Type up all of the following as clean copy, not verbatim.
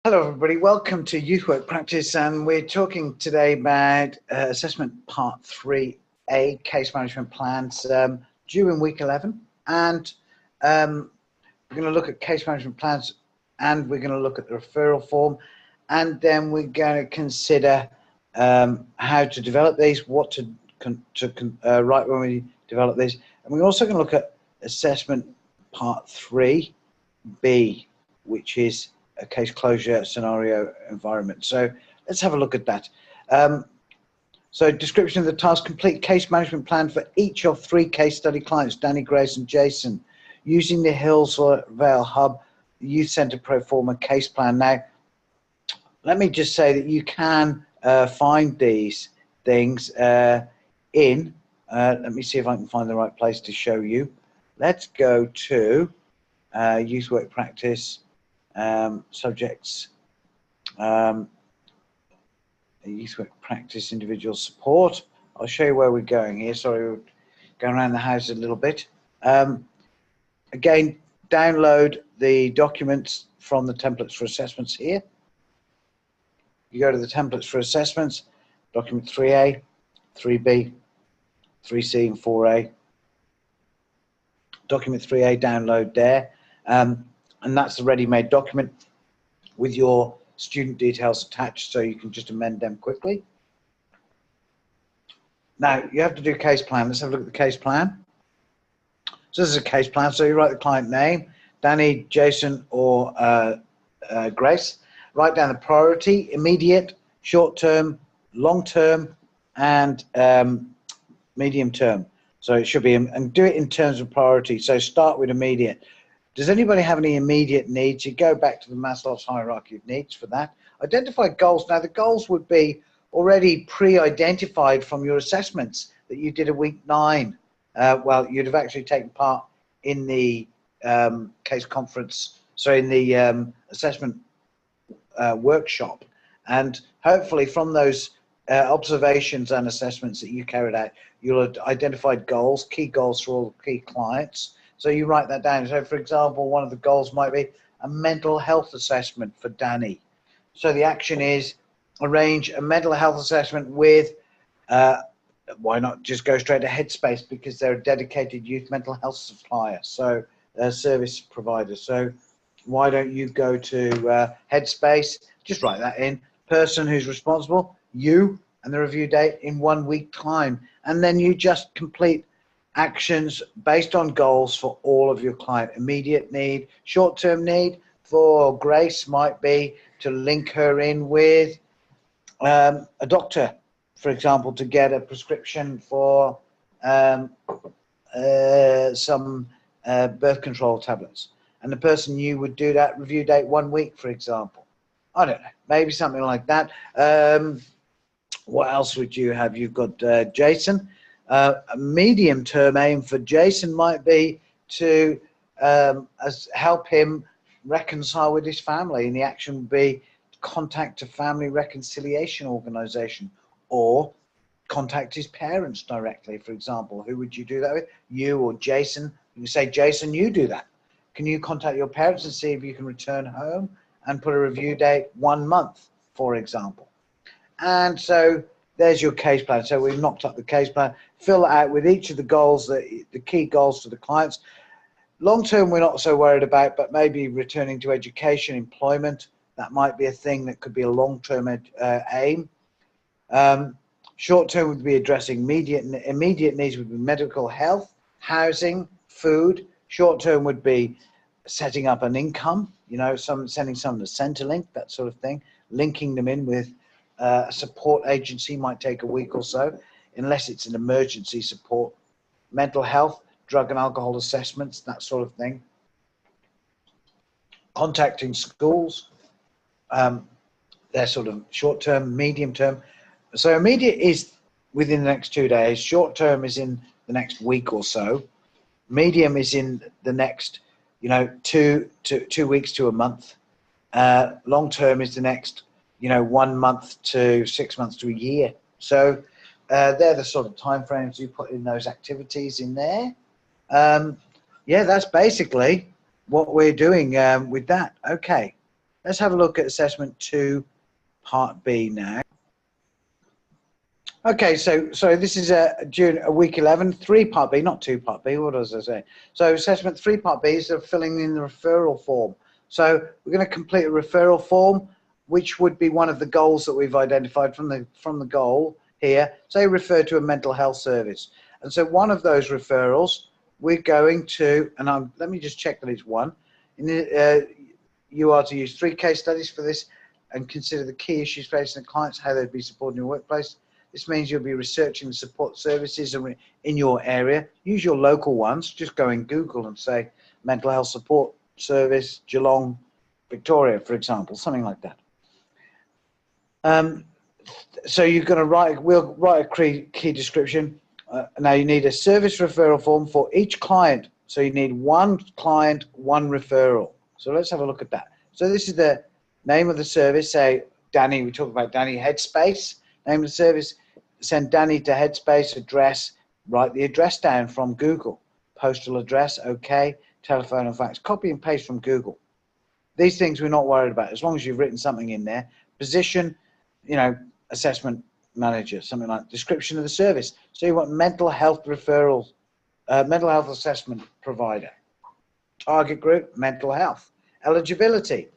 Hello everybody, welcome to Youth Work Practice, and we're talking today about assessment part 3A, case management plans, due in week 11, and we're going to look at case management plans, and we're going to look at the referral form, and then we're going to consider how to develop these, what to write when we develop these, and we're also going to look at assessment part 3B, which is a case closure scenario environment. So let's have a look at that. So description of the task: complete case management plan for each of 3 case study clients, Danny, Grace and Jason, using the Hillsvale Hub Youth Centre Pro Forma case plan. Now, let me just say that you can find these things let me see if I can find the right place to show you. Let's go to Youth Work Practice. Subjects, youth work practice, individual support. I'll show you where we're going here. Sorry, we're going around the house a little bit. Again, download the documents from the templates for assessments here. You go to the templates for assessments, document 3A, 3B, 3C and 4A. Document 3A, download there. And that's the ready-made document with your student details attached, so you can just amend them quickly. Now, you have to do a case plan. Let's have a look at the case plan. So this is a case plan. So you write the client name, Danny, Jason, or Grace. Write down the priority: immediate, short-term, long-term, and medium-term. So it should be, and do it in terms of priority. So start with immediate. Does anybody have any immediate needs? You go back to the Maslow's hierarchy of needs for that. Identify goals. Now, the goals would be already pre-identified from your assessments that you did at week 9. Well, you'd have actually taken part in the case conference, so in the assessment workshop. And hopefully from those observations and assessments that you carried out, you'll have identified goals, key goals for all the key clients. So you write that down. So, for example, one of the goals might be a mental health assessment for Danny. So the action is arrange a mental health assessment with, why not just go straight to Headspace, because they're a dedicated youth mental health supplier, so a service provider. So why don't you go to Headspace, just write that in, person who's responsible, you, and the review date in 1 week time. And then you just complete actions based on goals for all of your client. Immediate need, short-term need for Grace might be to link her in with a doctor, for example, to get a prescription for some birth control tablets. And the person you would do that review date 1 week, for example. I don't know, maybe something like that. What else would you have? You've got Jason. A medium-term aim for Jason might be to help him reconcile with his family, and the action would be contact a family reconciliation organization or contact his parents directly, for example. Who would you do that with? You or Jason? You say, Jason, you do that. Can you contact your parents and see if you can return home and put a review date 1 month, for example? And so there's your case plan. So we've knocked up the case plan. Fill it out with each of the goals, the key goals for the clients. Long term, we're not so worried about, but maybe returning to education, employment. That might be a thing that could be a long-term aim. Short term would be addressing immediate needs would be medical health, housing, food. Short term would be setting up an income, you know, sending some to Centrelink, that sort of thing. Linking them in with a support agency might take a week or so, unless it's an emergency support. Mental health, drug and alcohol assessments, that sort of thing. Contacting schools, they're sort of short term, medium term. So immediate is within the next 2 days. Short term is in the next week or so. Medium is in the next, you know, 2 weeks to a month. Long term is the next, you know, 1 month to 6 months to a year. So they're the sort of timeframes you put in those activities in there. Yeah, that's basically what we're doing with that. Okay. Let's have a look at assessment 2, part B now. Okay, so this is a week 11, 3 part B, not 2 part B. What does I say? So assessment 3 part B is filling in the referral form. So we're going to complete a referral form, which would be one of the goals that we've identified from the goal here. Say refer to a mental health service, and so one of those referrals we're going to, and let me just check that it's one. You are to use 3 case studies for this, and consider the key issues facing the clients, how they'd be supported in your workplace. This means you'll be researching the support services in your area. Use your local ones. Just go in Google and say mental health support service, Geelong, Victoria, for example, something like that. So you're going to we'll write a key description. Now you need a service referral form for each client. So you need 1 client, 1 referral. So let's have a look at that. So this is the name of the service. Say Danny, we talk about Danny Headspace. Name of the service. Send Danny to Headspace, address, write the address down from Google. Postal address, okay, telephone and fax. Copy and paste from Google. These things we're not worried about, as long as you've written something in there. Position, assessment manager, something like description of the service. So you want mental health referrals, mental health assessment provider. Target group, mental health. Eligibility,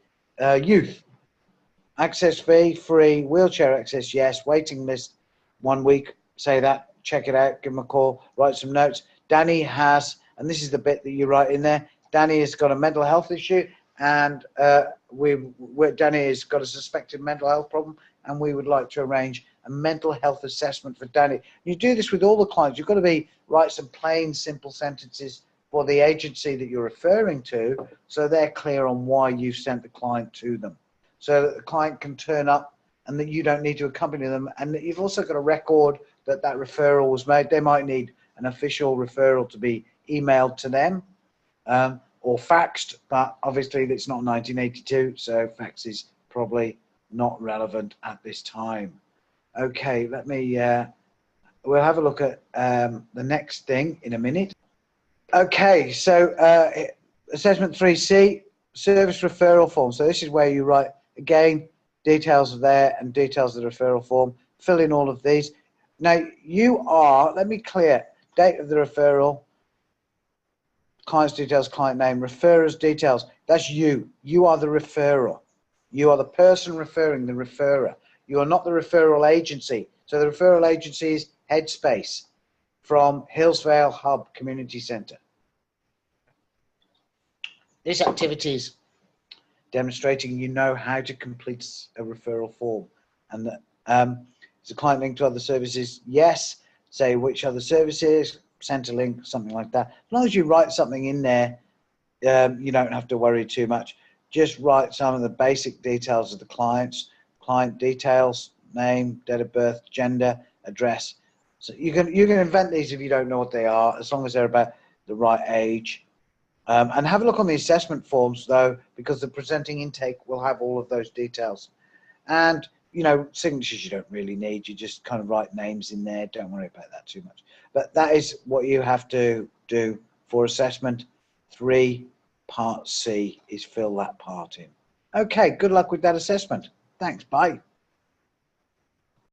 youth. Access fee, free. Wheelchair access, yes. Waiting list, 1 week. Say that, check it out, give them a call, write some notes. Danny has, and this is the bit that you write in there, Danny has got a mental health issue, and Danny has got a suspected mental health problem, and we would like to arrange a mental health assessment for Danny. You do this with all the clients. You've got to write some plain, simple sentences for the agency that you're referring to, so they're clear on why you've sent the client to them, so that the client can turn up and that you don't need to accompany them. And that you've also got a record that referral was made. They might need an official referral to be emailed to them or faxed, but obviously it's not 1982, so fax is probably not relevant at this time. Okay, we'll have a look at the next thing in a minute. Okay, so assessment 3C, service referral form. So this is where you write, again, details of there and details of the referral form. Fill in all of these. Now let me clear, date of the referral, client's details, client name, referrer's details. That's you. You are the referrer. You are the person referring, the referrer. You are not the referral agency. So the referral agency is Headspace from Hillsvale Hub Community Centre. This activity is demonstrating you know how to complete a referral form, and that is a client link to other services. Yes, say which other services, send a link, something like that. As long as you write something in there, you don't have to worry too much. Just write some of the basic details of the clients, client details, name, date of birth, gender, address. So you can invent these if you don't know what they are, as long as they're about the right age. And have a look on the assessment forms, though, because the presenting intake will have all of those details. And, signatures you don't really need. You just kind of write names in there. Don't worry about that too much. But that is what you have to do for assessment 3, part C, is fill that part in. Okay, good luck with that assessment. Thanks, bye.